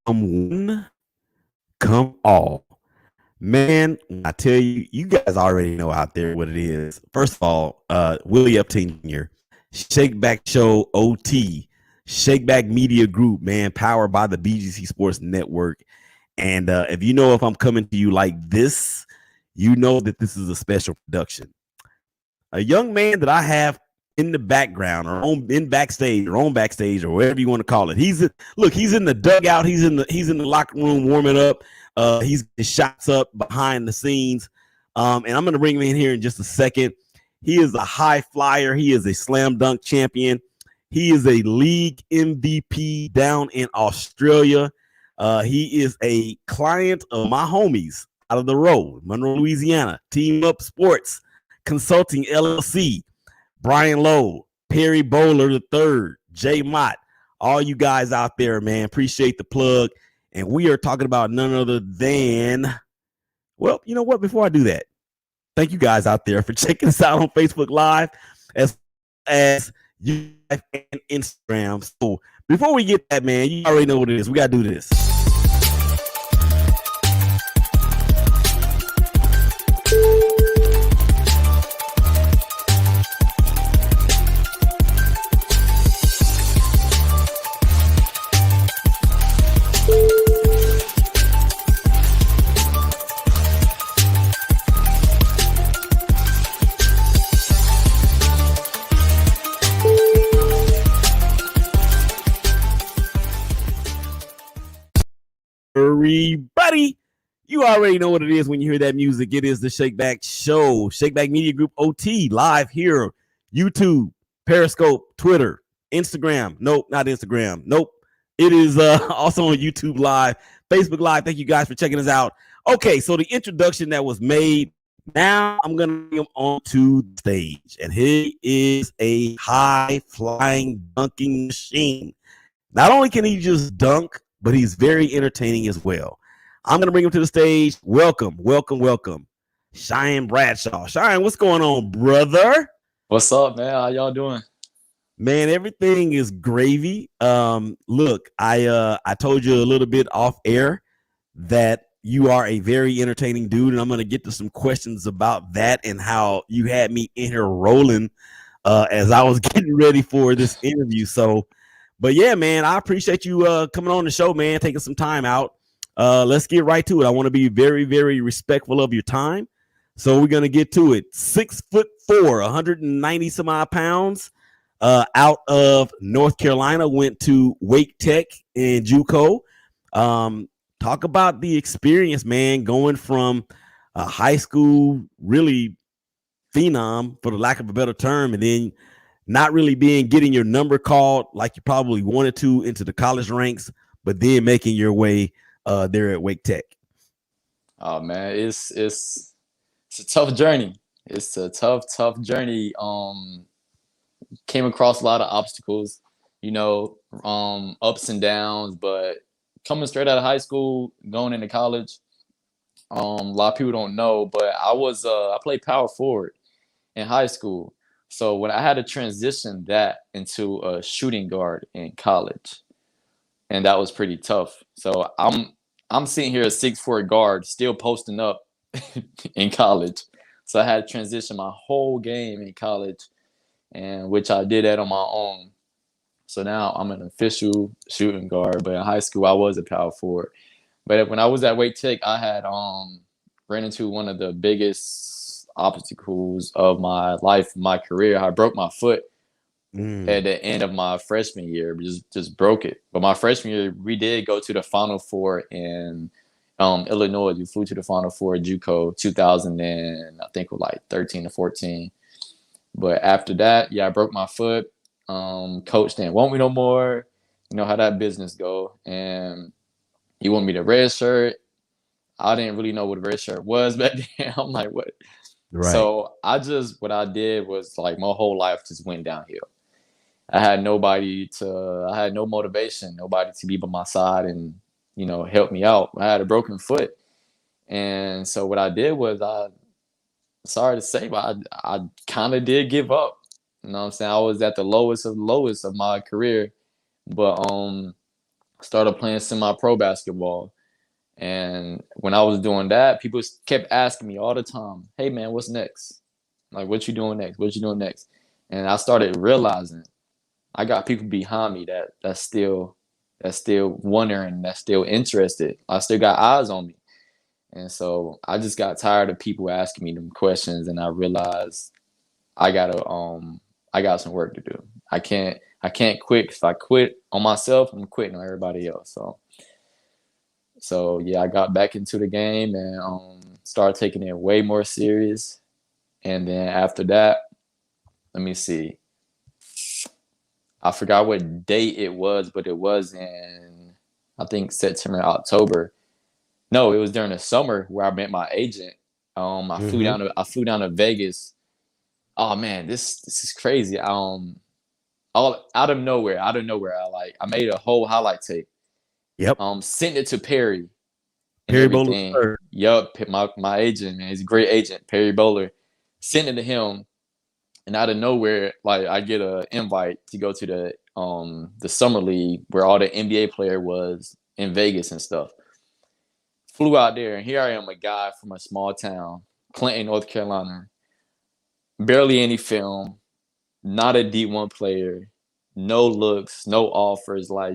One, come all. Man, when I tell you, you guys already know out there what it is. First of all, Willie Epting Jr., Shake Back Show OT, Shake Back Media Group, man, powered by the BGC Sports Network. And if you know if I'm coming to you like this, you know that this is a special production. A young man that I have in the background or in backstage or on backstage or whatever you want to call it. He's in the dugout. He's in the locker room warming up. He's shots up behind the scenes. And I'm going to bring him in here in just a second. He is a high flyer. He is a slam dunk champion. He is a league MVP down in Australia. He is a client of my homies out of the road, Monroe, Louisiana, Team Up Sports Consulting LLC, Brian Lowe, Perry Bowler III, Jay Mott, all you guys out there, man, appreciate the plug. And we are talking about none other than, well, you know what? Before I do that, thank you guys out there for checking us out on Facebook Live as YouTube and Instagram. So before we get that, man, you already know what it is. We got to do this. Everybody, you already know what it is when you hear that music. It is the Shake Back Show, Shake Back Media Group OT, live here, YouTube, Periscope, Twitter, Instagram. Nope, not Instagram. Nope. It is also on YouTube Live, Facebook Live. Thank you guys for checking us out. Okay, so the introduction that was made, now I'm going to bring him onto the stage. And he is a high-flying dunking machine. Not only can he just dunk, but he's very entertaining as well. I'm going to bring him to the stage. Welcome. Shian Bradshaw. Shian, what's going on, brother? What's up, man? How y'all doing? Man, everything is gravy. Look, I told you a little bit off air that you are a very entertaining dude, and I'm going to get to some questions about that and how you had me in here rolling as I was getting ready for this interview. So, but yeah, man, I appreciate you coming on the show, man, taking some time out. Let's get right to it. I want to be very, very respectful of your time. So we're going to get to it. 6'4", 190 some odd pounds, out of North Carolina, went to Wake Tech in JUCO. Talk about the experience, man, going from a high school, really phenom, for the lack of a better term, and then not really getting your number called like you probably wanted to into the college ranks, but then making your way there at Wake Tech. Oh man, it's a tough journey. It's a tough journey. Came across a lot of obstacles, ups and downs, but coming straight out of high school, going into college, a lot of people don't know, but I played power forward in high school. So when I had to transition that into a shooting guard in college, and that was pretty tough. So I'm sitting here a 6'4" guard, still posting up in college. So I had to transition my whole game in college, and which I did that on my own. So now I'm an official shooting guard, but in high school I was a power forward. But when I was at Wake Tech, I had ran into one of the biggest obstacles of my life, my career. I broke my foot at the end of my freshman year, just broke it. But my freshman year, we did go to the Final Four in Illinois. We flew to the Final Four at JUCO 2000 and I think it was like 13 to 14. But after that, I broke my foot. Coach didn't want me no more. You know how that business go. And he wanted me to red shirt. I didn't really know what a red shirt was back then. I'm like, what? Right. So what I did was like my whole life just went downhill. I had no motivation, nobody to be by my side and, help me out. I had a broken foot. And so what I did was sorry to say, but I kind of did give up. You know what I'm saying? I was at the lowest of my career. But Started playing semi-pro basketball. And when I was doing that, people kept asking me all the time, "Hey man, what's next? Like, what you doing next? What you doing next?" And I started realizing I got people behind me that's still wondering, that's still interested. I still got eyes on me. And so I just got tired of people asking me them questions, and I realized I got some work to do. I can't quit. If I quit on myself, I'm quitting on everybody else. So yeah, I got back into the game and started taking it way more serious. And then after that, let me see. I forgot what date it was, but it was in, I think, September, October. No, it was during the summer where I met my agent. I flew down to Vegas. Oh man, this is crazy. All out of nowhere, I made a whole highlight tape. Yep. Sent it to Perry and Perry Bowler everything. III. Yup, my agent, man, he's a great agent, Perry Bowler. Sent it to him, and out of nowhere, like I get an invite to go to the summer league where all the NBA player was in Vegas and stuff. Flew out there, and here I am, a guy from a small town, Clinton, North Carolina, barely any film, not a D1 player, no looks, no offers, like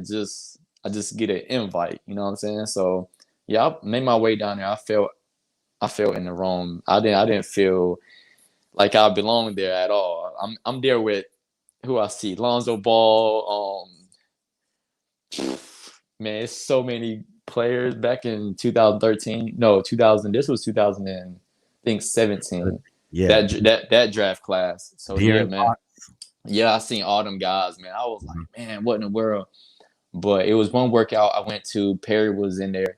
I just get an invite, you know what I'm saying? So yeah, I made my way down there. I felt in the wrong. I didn't feel like I belonged there at all. I'm there with who I see, Lonzo Ball. Man, it's so many players back in 2013. No, 2000. This was 2000 and I think 17. Yeah. That draft class. So yeah, De'Aaron man. Fox. Yeah, I seen all them guys, man. I was like, man, what in the world? But it was one workout I went to. Perry was in there,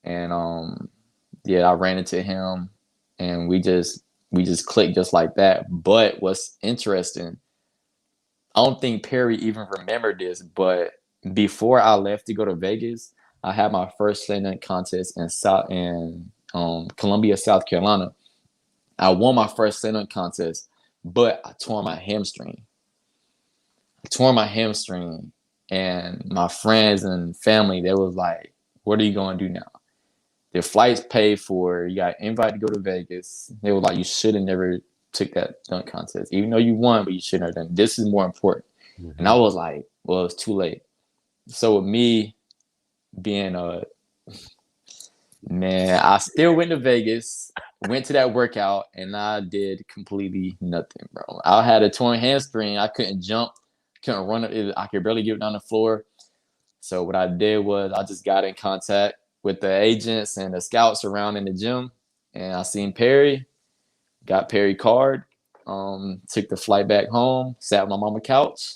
and yeah, I ran into him, and we just clicked just like that. But what's interesting, I don't think Perry even remembered this, but before I left to go to Vegas, I had my first slam dunk contest in Columbia, South Carolina. I won my first slam dunk contest, but I tore my hamstring. And my friends and family, they was like, "What are you gonna do now? The flights paid for. You got invited to go to Vegas." They were like, "You should have never took that dunk contest, even though you won, but you shouldn't have done. This is more important." And I was like, "Well, it's too late." So with me being a man, I still went to Vegas, went to that workout, and I did completely nothing, bro. I had a torn hamstring. I couldn't jump, couldn't run. I could barely get down the floor. So what I did was I just got in contact with the agents and the scouts around in the gym, and I seen Perry, got Perry card, took the flight back home, sat on my mama's couch,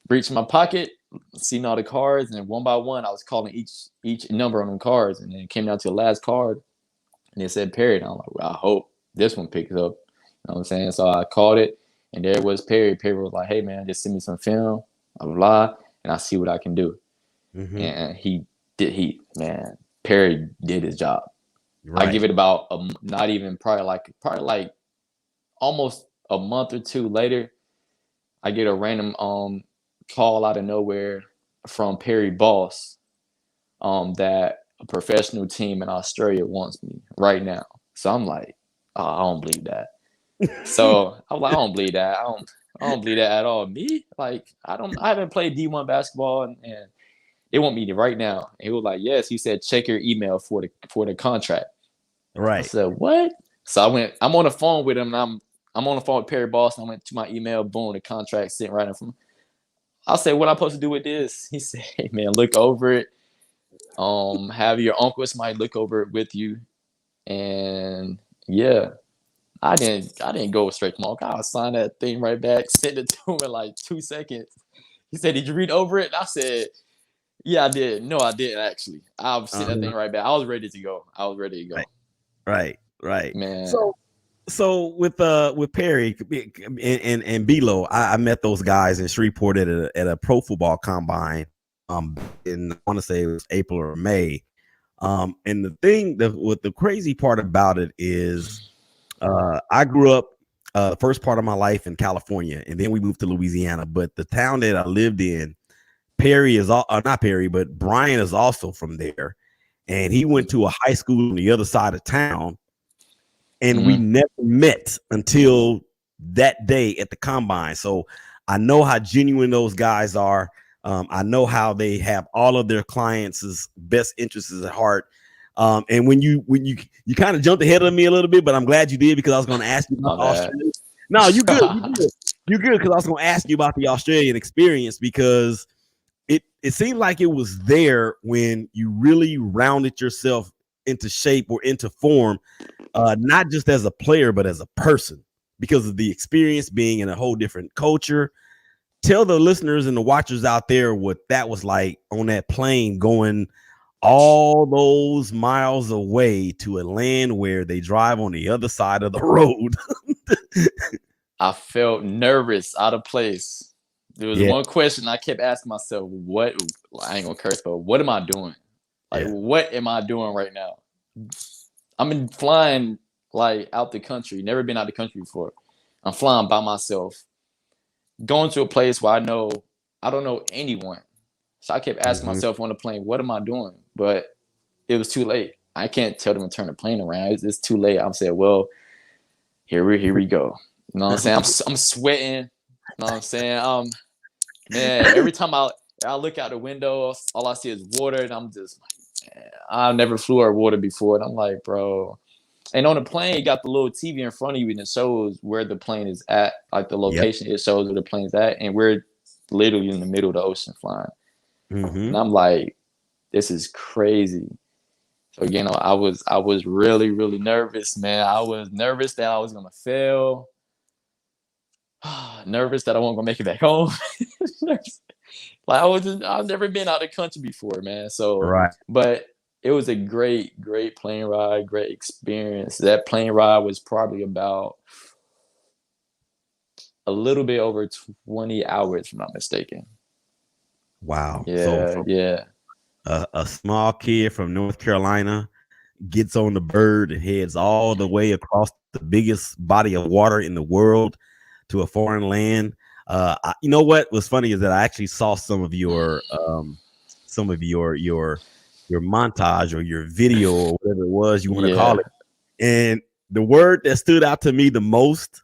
reached in my pocket, seen all the cards, and one by one I was calling each number on them cards, and then it came down to the last card, and it said Perry, and I'm like, well, I hope this one picks up. You know what I'm saying? So I called it, and there was Perry. Perry was like, "Hey man, just send me some film, blah blah, blah, and I see what I can do." And man, Perry did his job. Right. I give it about not even probably like almost a month or two later, I get a random call out of nowhere from Perry Boss that a professional team in Australia wants me right now. So I'm like, oh, I don't believe that. So I'm like, I don't believe that. I don't believe that at all. Me, like, I haven't played D1 basketball, and they want me right now. And he was like, yes. He said, check your email for the contract. I Right. said, what? So I'm on the phone with him, and I'm on the phone with Perry Boss, and I went to my email, boom, the contract sitting right in front of me. I said, what am I supposed to do with this? He said, hey man, look over it. Have your uncle somebody look over it with you. And yeah, I didn't go straight to my uncle. I signed that thing right back, sent it to him in like 2 seconds. He said, did you read over it? And I said, yeah, I did. No, I didn't actually. I sent that thing right back. I was ready to go. Right. Man. So with Perry and Belo, I met those guys in Shreveport at a pro football combine. In I want to say it was April or May. And the crazy part about it is, I grew up the first part of my life in California, and then we moved to Louisiana. But the town that I lived in, Perry is all not Perry, but Brian is also from there, and he went to a high school on the other side of town, and we never met until that day at the combine. So I know how genuine those guys are. I know how they have all of their clients' best interests at heart. And when you kind of jumped ahead of me a little bit, but I'm glad you did because I was going to ask you about Australia. No, you good. You good because I was going to ask you about the Australian experience because it seemed like it was there when you really rounded yourself into shape or into form, not just as a player but as a person because of the experience being in a whole different culture. Tell the listeners and the watchers out there what that was like on that plane going all those miles away to a land where they drive on the other side of the road. I felt nervous, out of place. There was one question I kept asking myself, what, I ain't gonna curse, but what am I doing? Like, what am I doing right now? I've been flying like out the country, never been out the country before. I'm flying by myself, going to a place where I don't know anyone. So I kept asking myself on the plane, what am I doing? But it was too late. I can't tell them to turn the plane around. It's too late. I'm saying, well, here we go. You know what I'm saying? I'm sweating. You know what I'm saying? Man, every time I look out the window, all I see is water, and I'm just like, man, I never flew over water before, and I'm like, bro. And on the plane, you got the little TV in front of you, and it shows where the plane is at, like the location. It shows where the plane's at, and we're literally in the middle of the ocean flying. And I'm like, this is crazy. So again, I was really, really nervous, man. I was nervous that I was gonna fail. Nervous that I wasn't gonna make it back home. Like I've never been out of the country before, man. So, but it was a great plane ride, great experience. That plane ride was probably about a little bit over 20 hours, if I'm not mistaken. Wow. Yeah, yeah. A small kid from North Carolina gets on the bird and heads all the way across the biggest body of water in the world to a foreign land. You know what was funny is that I actually saw some of your montage or your video or whatever it was you want to call it, and the word that stood out to me the most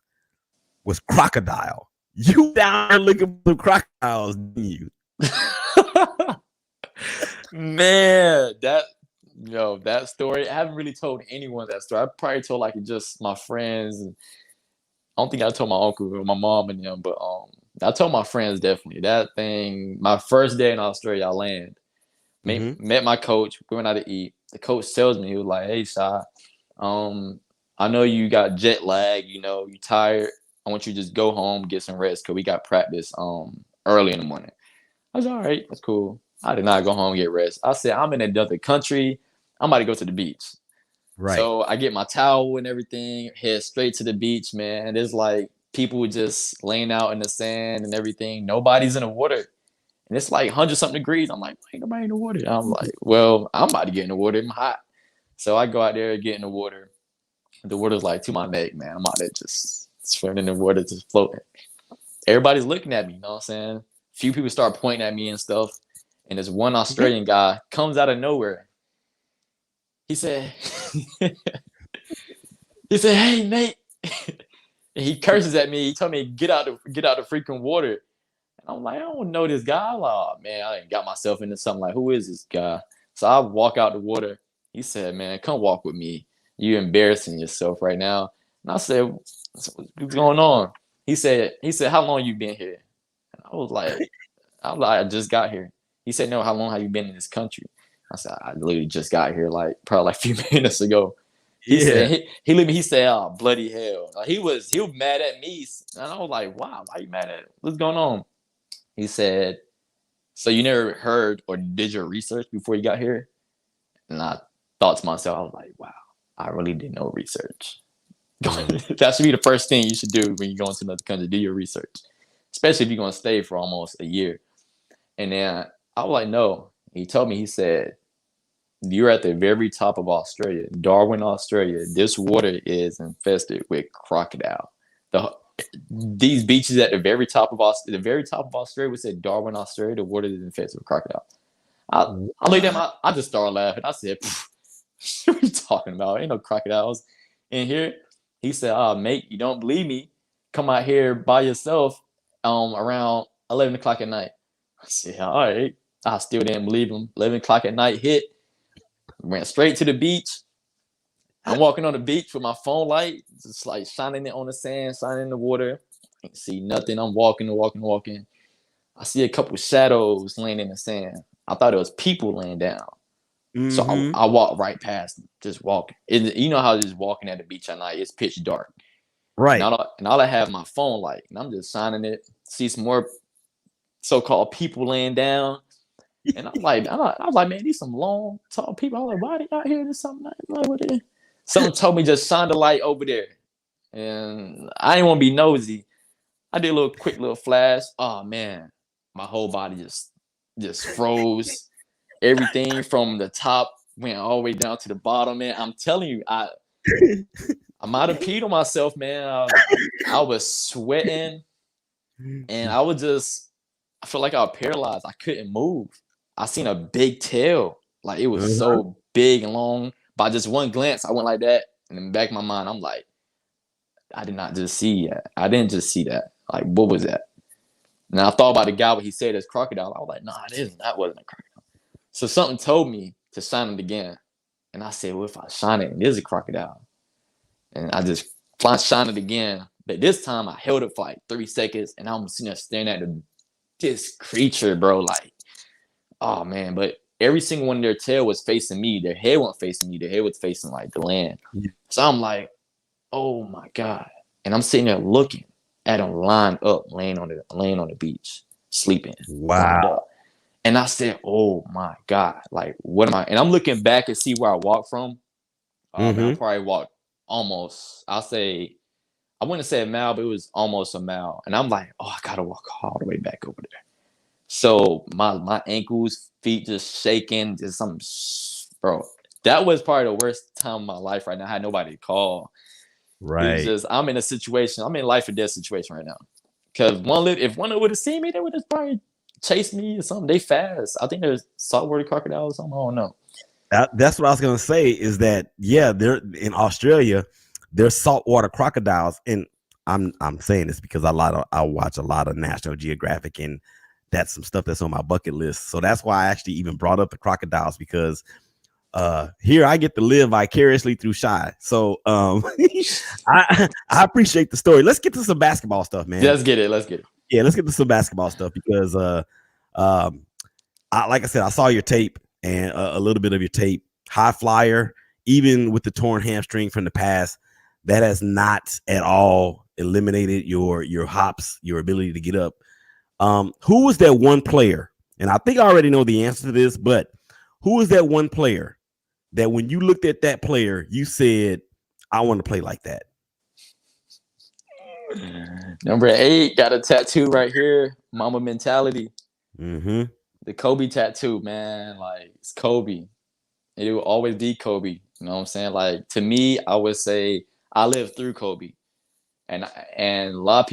was crocodile. You down there looking for crocodiles, didn't you? Man, that story, I haven't really told anyone that story. I probably told like just my friends. I don't think I told my uncle or my mom and them, but I told my friends definitely. That thing, my first day in Australia, I land. Met my coach, we went out to eat. The coach tells me, he was like, hey, Shy, I know you got jet lag, you tired. I want you to just go home, get some rest, because we got practice early in the morning. I was all right, that's cool. I did not go home and get rest. I said, I'm in another country. I'm about to go to the beach. Right. So I get my towel and everything, head straight to the beach, man. And there's like people just laying out in the sand and everything. Nobody's in the water. And it's like 100-something degrees. I'm like, ain't nobody in the water. I'm like, well, I'm about to get in the water. I'm hot. So I go out there, get in the water. The water's like to my neck, man. I'm out there just swimming in the water, just floating. Everybody's looking at me, you know what I'm saying? A few people start pointing at me and stuff. And this one Australian guy comes out of nowhere. He said, hey, mate. And he curses at me. He told me, get out the freaking water. And I'm like, I don't know this guy. I'm like, oh, man, I got myself into something. Like, who is this guy? So I walk out the water. He said, man, come walk with me. You're embarrassing yourself right now. And I said, what's going on? He said, how long you been here? And I was like, I just got here. He said, no, how long have you been in this country? I said, I literally just got here probably a few minutes ago. He said, he said, oh, bloody hell. Like, he was mad at me. And I was like, wow, why are you mad at it? What's going on? He said, so you never heard or did your research before you got here? And I thought to myself, I was like, wow, I really did no research. That should be the first thing you should do when you go into another country, do your research, especially if you're going to stay for almost a year. And then I was like, no. He told me, he said, you're at the very top of Australia, Darwin, Australia. This water is infested with crocodile. these beaches at the very top of Australia, we said Darwin, Australia, the water is infested with crocodile. I looked at him, I just started laughing. I said, what are you talking about? Ain't no crocodiles in here. He said, mate, you don't believe me? Come out here by yourself around 11 o'clock at night. I said, all right. I still didn't believe him. 11 o'clock at night hit, went straight to the beach. I'm walking on the beach with my phone light, just like shining it on the sand, shining in the water. I can't see nothing. I'm walking. I see a couple shadows laying in the sand. I thought it was people laying down. So I walked right past them, just walking. You know how just walking at the beach at night, it's pitch dark. Right. And all I have my phone light, and I'm just shining it, see some more so-called people laying down. And I'm like, man, these some long, tall people. I'm like, why are they out here? There's something like what they? Someone told me just shine the light over there. And I didn't want to be nosy. I did a quick little flash. Oh man, my whole body just froze. Everything from the top went all the way down to the bottom, man. I'm telling you, I might have peed on myself, man. I was sweating, and I felt like I was paralyzed. I couldn't move. I seen a big tail, like it was so big and long. By just one glance, I went like that, and in the back of my mind, I'm like, I did not just see that. I didn't just see that. Like, what was that? And I thought about the guy when he said it's crocodile. I was like, nah, that wasn't a crocodile. So something told me to shine it again. And I said, well, if I shine it, and there's a crocodile. And I just shine it again. But this time I held it for like 3 seconds, and I'm sitting there staring at this creature, bro. Like, oh man. But every single one of their tail was facing me. Their head wasn't facing me. Their head was facing like the land. Yeah. So I'm like, oh my God. And I'm sitting there looking at them lined up, laying on the beach, sleeping. Wow. And I said, oh my God, like, what am I? And I'm looking back and see where I walked from. I probably walked almost, I wouldn't say a mile, but it was almost a mile. And I'm like, oh, I got to walk all the way back over there. So my ankles, feet just shaking, just something, bro. That was probably the worst time of my life right now. I had nobody to call. Right. It's just, I'm in a situation, I'm in a life or death situation right now. Because if one would have seen me, they would have probably chased me or something. They fast. I think there's saltwater crocodiles or something. I don't know. That's what I was gonna say. Is that they're in Australia. There's saltwater crocodiles, and I'm saying this because I watch a lot of National Geographic, and that's some stuff that's on my bucket list. So that's why I actually even brought up the crocodiles, because here I get to live vicariously through Shy. So I appreciate the story. Let's get to some basketball stuff, man. Let's get it. Yeah, let's get to some basketball stuff, because like I said, I saw your tape and a little bit of your tape. High flyer, even with the torn hamstring from the past, that has not at all eliminated your hops, your ability to get up. Who was that one player? And I think I already know the answer to this, but who was that one player that when you looked at that player, you said, I want to play like that? Number 8 got a tattoo right here. Mamba mentality. Mm-hmm. The Kobe tattoo, man. Like, it's Kobe. It will always be Kobe. You know what I'm saying? Like, to me, I would say I lived through Kobe. And a lot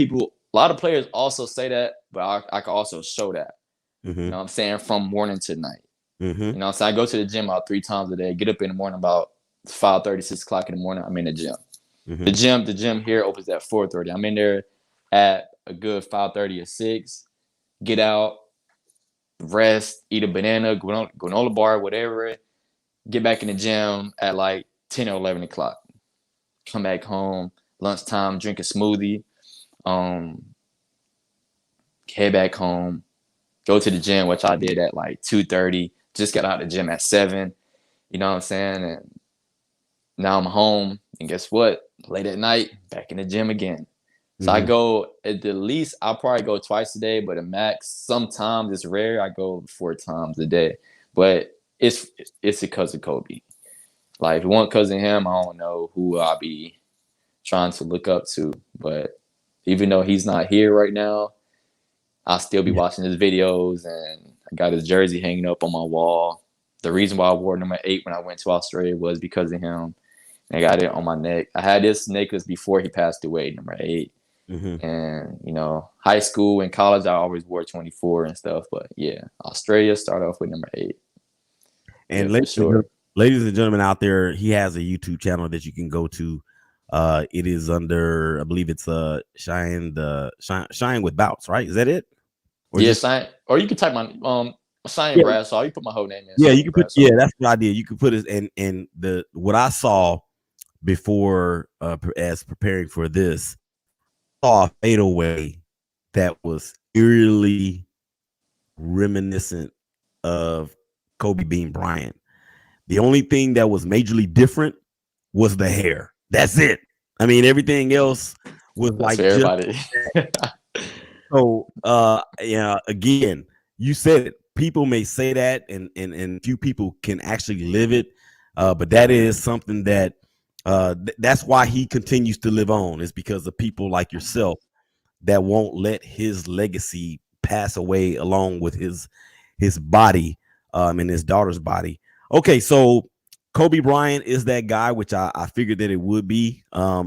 of players also say that, but I can also show that. Mm-hmm. You know what I'm saying? From morning to night. Mm-hmm. You know what I'm saying? I go to the gym about 3 times a day. Get up in the morning about 5:30, 6 o'clock in the morning. I'm in the gym. Mm-hmm. The gym here opens at 4:30. I'm in there at a good 5:30 or 6. Get out, rest, eat a banana, granola bar, whatever. Get back in the gym at like 10 or 11 o'clock. Come back home, lunchtime, drink a smoothie. Head back home, go to the gym, which I did at like 2:30. Just got out of the gym at 7. You know what I'm saying? And now I'm home. And guess what? Late at night, back in the gym again. So I go at the least, I'll probably go twice a day, but a max, sometimes it's rare, I go 4 times a day. But it's because of Kobe. Like, if it wasn't because of him, I don't know who I'll be trying to look up to. But even though he's not here right now, I'll still be watching his videos, and I got his jersey hanging up on my wall. The reason why I wore number 8 when I went to Australia was because of him. I got it on my neck. I had this necklace before he passed away, number 8. Mm-hmm. And high school and college, I always wore 24 and stuff. But yeah, Australia started off with number 8. Yeah, And for sure. ladies and gentlemen out there, he has a YouTube channel that you can go to. It is under, I believe it's Shine with Bouts, right? Is that it? Or Yeah, just sign, or you can type my Shian yeah, Bradshaw. You put my whole name in, yeah, you Shian can put Bradshaw. that's what I did. You could put it and the what I saw before as preparing for this, saw a fadeaway that was eerily reminiscent of Kobe Bean Bryant. The only thing that was majorly different was the hair. That's it. I mean, everything else was That's for like just everybody. so. Yeah. Again, you said it. People may say that, and few people can actually live it. But that is something that that's why he continues to live on. Is because of people like yourself that won't let his legacy pass away along with his body and his daughter's body. Okay, so Kobe Bryant is that guy, which I figured that it would be. I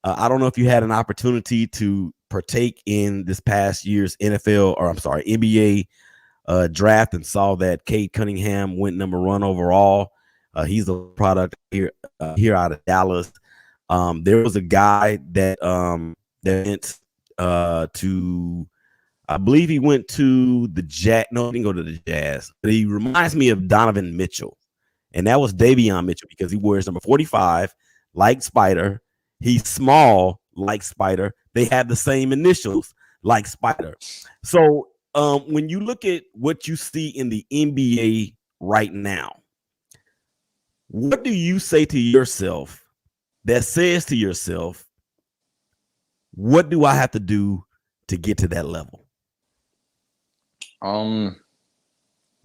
don't know if you had an opportunity to partake in this past year's NFL, or I'm sorry, NBA draft, and saw that Cade Cunningham went number 1 overall. He's a product here out of Dallas. There was a guy that went to, I believe he went to the Jazz. No, he didn't go to the Jazz. But he reminds me of Donovan Mitchell. And that was Davion Mitchell because he wears number 45, like Spider. He's small, like Spider. They have the same initials, like Spider. So when you look at what you see in the NBA right now, what do you say to yourself that says to yourself, what do I have to do to get to that level?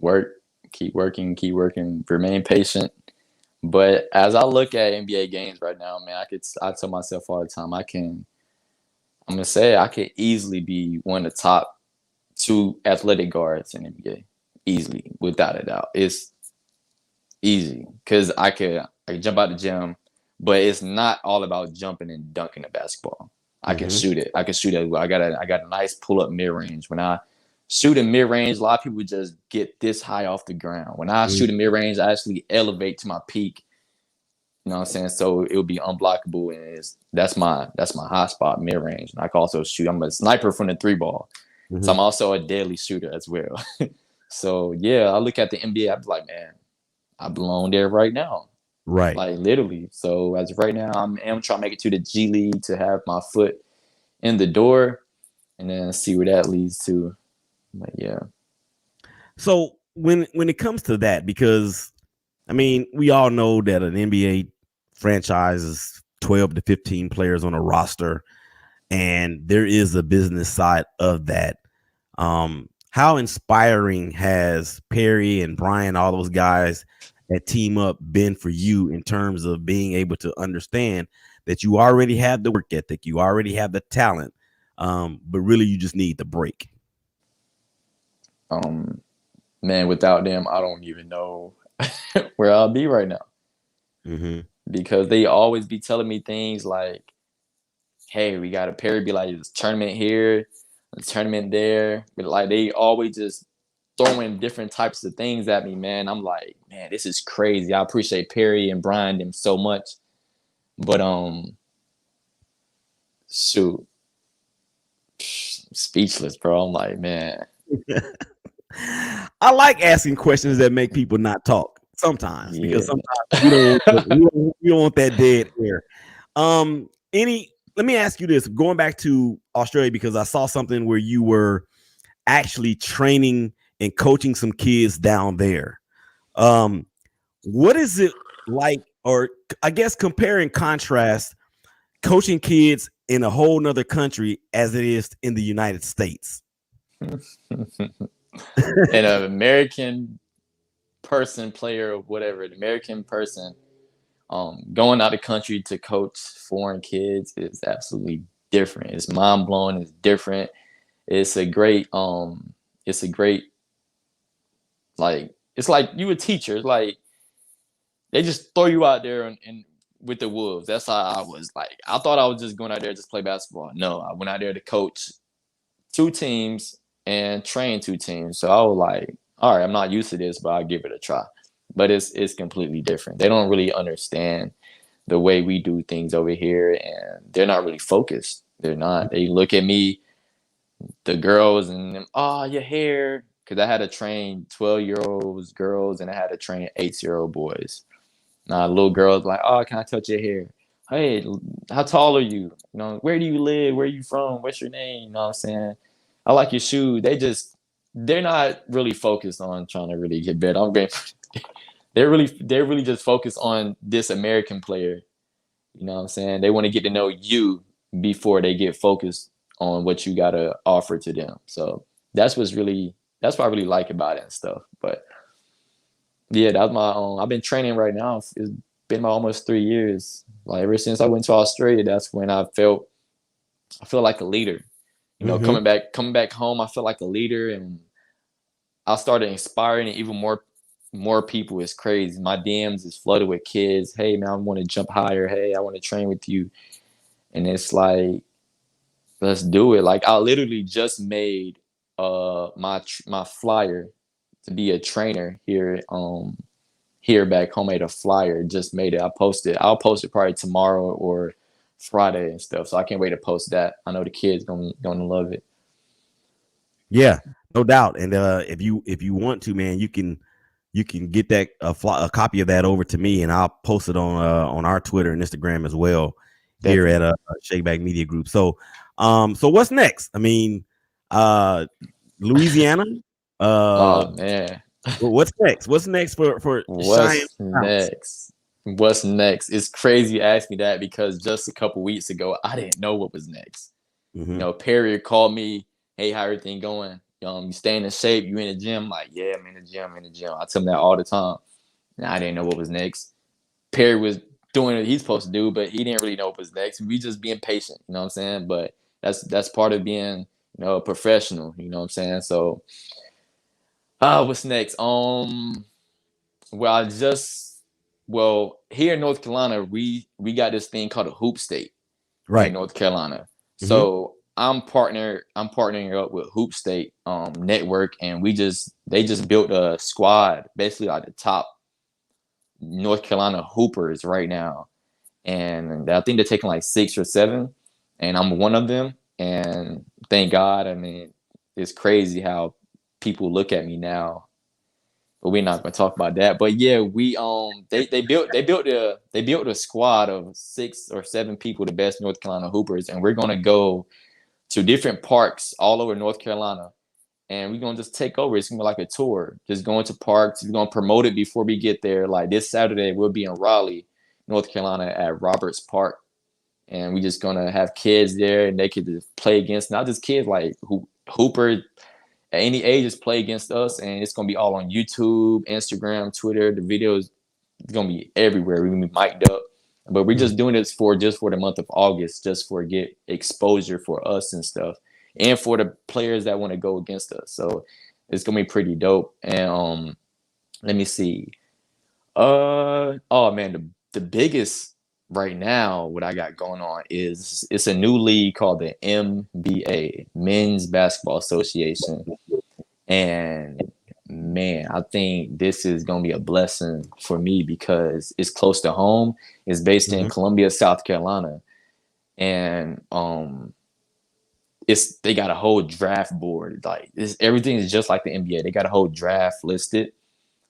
Work, keep working, remain patient. But as I look at NBA games right now, man, I tell myself all the time, I'm gonna say I could easily be one of the top 2 athletic guards in NBA, easily, without a doubt. It's easy because I could jump out the gym, but it's not all about jumping and dunking the basketball. I can Mm-hmm. shoot it. I can shoot it. I got a nice pull up mid range. When I shoot in mid range, a lot of people just get this high off the ground. When I shoot in mid range, I actually elevate to my peak. You know what I'm saying? So it would be unblockable, and that's my hot spot, mid range. And I can also shoot. I'm a sniper from the 3 ball, so I'm Mm-hmm. also a deadly shooter as well. So yeah, I look at the NBA. I'm like, man, I belong there right now, Right. like literally. So as of right now, I'm trying to make it to the G League to have my foot in the door, and then see where that leads to. But yeah. So when it comes to that, because I mean, we all know that an NBA franchise is 12 to 15 players on a roster, and there is a business side of that. How inspiring has Perry and Brian, all those guys that team up, been for you in terms of being able to understand that you already have the work ethic, you already have the talent, but really you just need the break? Um, Man, without them, I don't even know where I'll be right now, Mm-hmm. because they always be telling me things like, "Hey, we got a Perry be like this tournament here, a tournament there," but like they always just throwing different types of things at me, man. I'm like, man, this is crazy. I appreciate Perry and Brian them so much, but shoot, speechless, bro. I'm like, man, I like asking questions that make people not talk sometimes, because yeah. sometimes we don't want that dead air. Any Let me ask you this, going back to Australia, because I saw something where you were actually training and coaching some kids down there. Um, what is it like, or I guess compare and contrast coaching kids in a whole nother country as it is in the United States? And an American person, player, or whatever, an American person, going out of country to coach foreign kids is absolutely different. It's mind blowing. It's different. It's a great, it's a great, like, it's like you a teacher. Like they just throw you out there and with the Wolves. That's how I was. Like, I thought I was just going out there to just play basketball. No, I went out there to coach 2 teams and train 2 teams. So I was like, all right, I'm not used to this, but I'll give it a try. But it's completely different. They don't really understand the way we do things over here, and they're not really focused. They're not. They look at me, the girls, and oh, your hair. Because I had to train 12-year-olds girls, and I had to train 8-year-old boys. Now, little girls like, oh, can I touch your hair? Hey, how tall are you? You know, where do you live? Where are you from? What's your name? You know what I'm saying? I like your shoes. They're not really focused on trying to really get better. They're really just focused on this American player. You know what I'm saying? They want to get to know you before they get focused on what you got to offer to them. So that's what I really like about it and stuff. But yeah, that's my I've been training right now. It's been about almost 3 years. Like ever since I went to Australia, that's when I feel like a leader. You know, Mm-hmm. coming back home, I feel like a leader, and I started inspiring even more people. Is crazy. My DMs is flooded with kids. Hey man, I want to jump higher. Hey, I want to train with you. And it's like, let's do it. Like I literally just made my flyer to be a trainer here back home. Made a flyer, just made it. I'll post it probably tomorrow or Friday and stuff. So I can't wait to post that. I know the kids gonna love it. Yeah, no doubt. And if you want to, man, you can get that a copy of that over to me, and I'll post it on our Twitter and Instagram as well here at Definitely. Shakeback Media Group. So so what's next? I mean, Louisiana. Oh man. What's next? What's next for Cheyenne What's House? next? What's next? It's crazy you ask me that because just a couple weeks ago, I didn't know what was next. You Mm-hmm. know, Perry called me, hey, how everything going? You staying in shape? You in the gym? I'm like, yeah, I'm in the gym, I tell him that all the time. And I didn't know what was next. Perry was doing what he's supposed to do, but he didn't really know what was next. We just being patient, you know what I'm saying? But that's part of being, a professional, you know what I'm saying? So what's next? Well, here in North Carolina, we got this thing called a hoop state in Right. North Carolina. Mm-hmm. So I'm partnering up with Hoop State Network, and they just built a squad, basically like the top North Carolina hoopers right now. And I think they're taking like 6 or 7, and I'm one of them. And thank God. I mean, it's crazy how people look at me now, but we're not gonna talk about that. But yeah, we they built a squad of 6 or 7 people, the best North Carolina hoopers, and we're gonna go to different parks all over North Carolina, and we're gonna just take over. It's gonna be like a tour, just going to parks. We're gonna promote it before we get there. Like this Saturday, we'll be in Raleigh, North Carolina, at Roberts Park, and we just gonna have kids there, and they could just play against not just kids like hooper at any age, just play against us, and it's gonna be all on YouTube, Instagram, Twitter. The videos it's gonna be everywhere. We're gonna be mic'd up, but we're just doing this for the month of August, just for get exposure for us and stuff, and for the players that want to go against us. So it's gonna be pretty dope. And let me see. Oh man, the biggest right now, what I got going on is it's a new league called the MBA, Men's Basketball Association. And man, I think this is gonna be a blessing for me because it's close to home. It's based in Mm-hmm. Columbia, South Carolina, and they got a whole draft board. Like everything is just like the NBA. They got a whole draft listed.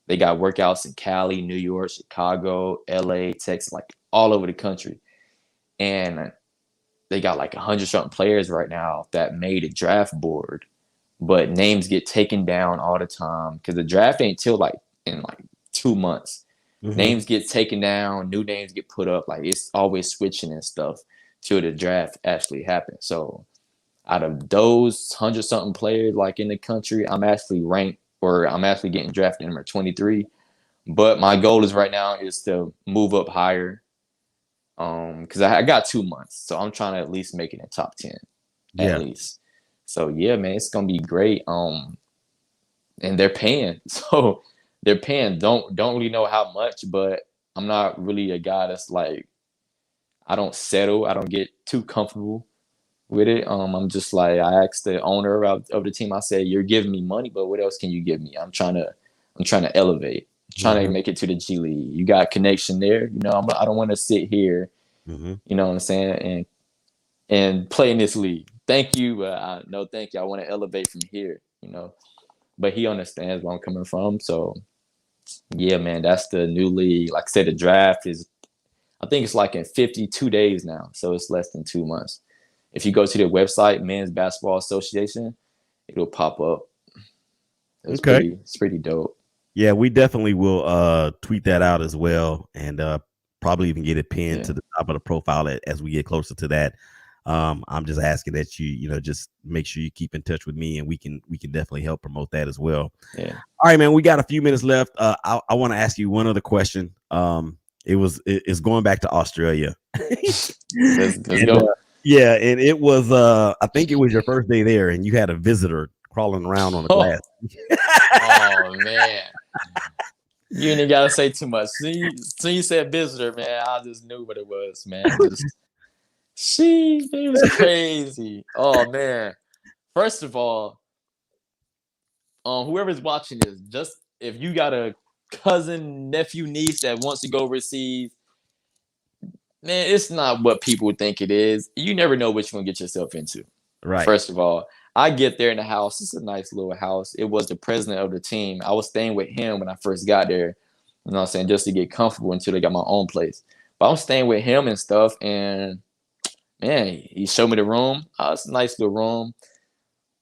They got workouts in Cali, New York, Chicago, LA, Texas, like all over the country, and they got like 100 something players right now that made a draft board, but names get taken down all the time because the draft ain't till like in like 2 months. Mm-hmm. Names get taken down, new names get put up. Like it's always switching and stuff till the draft actually happens. So out of those 100 something players like in the country, I'm actually ranked, or I'm actually getting drafted number 23. But my goal is right now is to move up higher. Because I got 2 months, so I'm trying to at least make it in top 10, at Yeah. least. So yeah, man, it's gonna be great. And they're paying, so they're paying. Don't really know how much, but I'm not really a guy that's like I don't settle. I don't get too comfortable with it. I'm just like, I asked the owner of the team. I said, "You're giving me money, but what else can you give me? I'm trying to elevate, trying to make it to the G League. You got connection there, you know. I don't want to sit here, you know what I'm saying, and play in this league. Thank you, but no, thank you. I want to elevate from here, you know." But he understands where I'm coming from, so yeah, man, that's the new league. Like I said, the draft is, I think it's like in 52 days now, so it's less than 2 months. If you go to their website, Men's Basketball Association, it'll pop up. It's pretty dope. Yeah, we definitely will tweet that out as well, and probably even get it pinned to the top of the profile as we get closer to that. I'm just asking that you know, just make sure you keep in touch with me, and we can definitely help promote that as well. Yeah. All right, man. We got a few minutes left. I want to ask you one other question. It's going back to Australia. Let's go. Yeah, and it was I think it was your first day there, and you had a visitor crawling around on the glass. Oh man, you ain't gotta say too much. So you said visitor, man. I just knew what it was, man. It was crazy. Oh man. First of all, whoever's watching this, just if you got a cousin, nephew, niece that wants to go overseas, man, it's not what people think it is. You never know what you're gonna get yourself into. Right. First of all, I get there in the house. It's a nice little house. It was the president of the team. I was staying with him when I first got there. You know what I'm saying? Just to get comfortable until they got my own place. But I'm staying with him and stuff. And man, he showed me the room. It's a nice little room.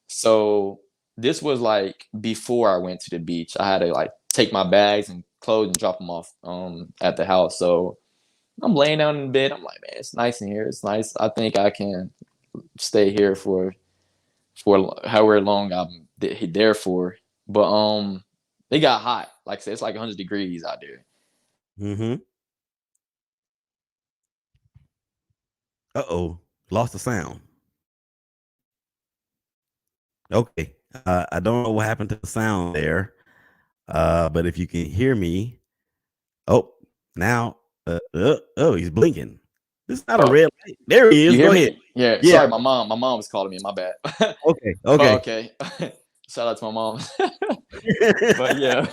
So this was like before I went to the beach. I had to like take my bags and clothes and drop them off at the house. So I'm laying down in bed. I'm like, man, it's nice in here. It's nice. I think I can stay here for however long I'm there for. But it got hot. Like I said, it's like 100 degrees out there. Uh-oh, lost the sound. Okay, I don't know what happened to the sound there, but if you can hear me, now, he's blinking. This is not a red light. There he is. Go ahead. Yeah. Sorry, my mom was calling me. My bad. Okay. Okay. Shout out to my mom. But yeah.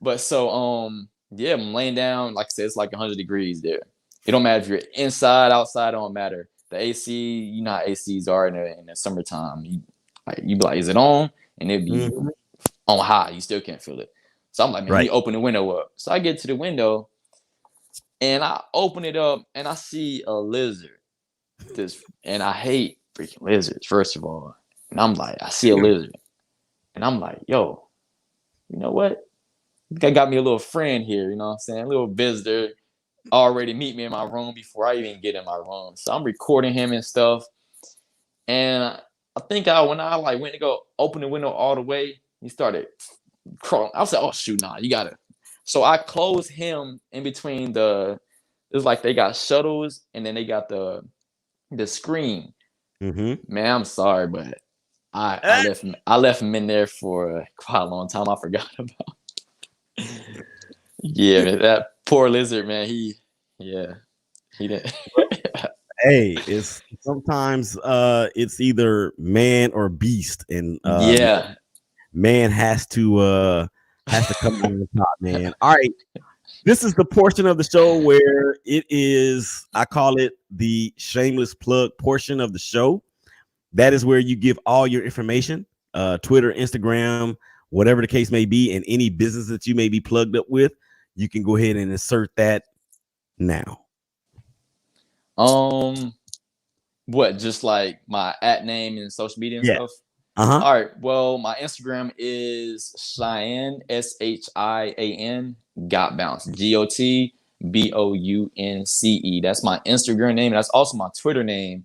But so yeah, I'm laying down. Like I said, it's like 100 degrees there. It don't matter if you're inside, outside. It don't matter. The AC, you know how ACs are in the summertime. You be like, is it on? And it'd be on high. You still can't feel it. So I'm like, man, let me open the window up. So I get to the window. And I open it up and I see a lizard. And I hate freaking lizards, first of all. And I'm like, I see a lizard. And I'm like, yo, you know what? I got me a little friend here, you know what I'm saying? A little visitor already meet me in my room before I even get in my room. So I'm recording him and stuff. And I think when I like went to go open the window all the way, he started crawling. I was like, oh shoot, nah, you gotta. So I closed him in between it's like they got shuttles and then they got the screen. Man, I'm sorry, but I left him in there for quite a long time. I forgot about. Yeah, man, that poor lizard, man. He didn't. Hey, it's sometimes it's either man or beast, and man has to come on the top, man. All right. This is the portion of the show where it is, I call it the shameless plug portion of the show. That is where you give all your information, Twitter, Instagram, whatever the case may be, and any business that you may be plugged up with. You can go ahead and insert that now. What? Just like my @name and social media and stuff? All right. Well, my Instagram is Shian, SHIAN, Got Bounce, GOTBOUNCE. That's my Instagram name. That's also my Twitter name.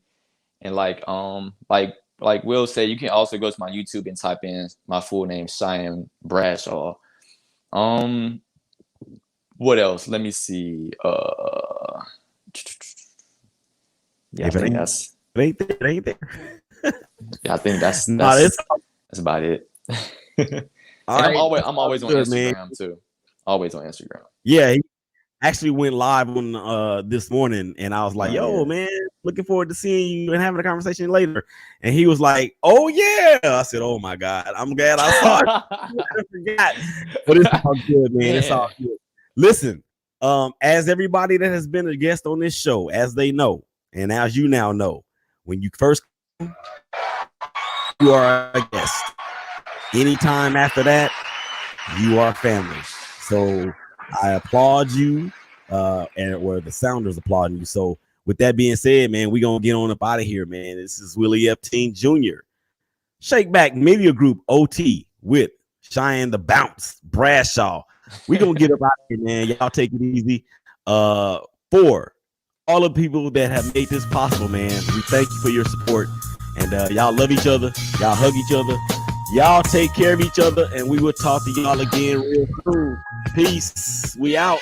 And like Will said, you can also go to my YouTube and type in my full name, Shian Bradshaw. What else? Let me see. Yeah, I think that's it ain't there. Yeah, I think that's about it. And I'm always on Instagram too. Always on Instagram. Yeah, actually went live on this morning, and I was like, "Yo, man, looking forward to seeing you and having a conversation later." And he was like, "Oh yeah," I said, "Oh my god, I'm glad I saw it." I forgot, but it's all good, man. It's all good. Listen, as everybody that has been a guest on this show, as they know, and as you now know, when you first come, you are a guest. Anytime after that, you are family. So I applaud you, and where the Sounders applauding you. So with that being said, man, we gonna get on up out of here, man. This is Willie Epting Jr. Shake Back Media Group OT with Shian the Bounce Bradshaw. We gonna get up out of here, man. Y'all take it easy. For all the people that have made this possible, man, we thank you for your support. And y'all love each other. Y'all hug each other. Y'all take care of each other, and we will talk to y'all again real soon. Peace. We out.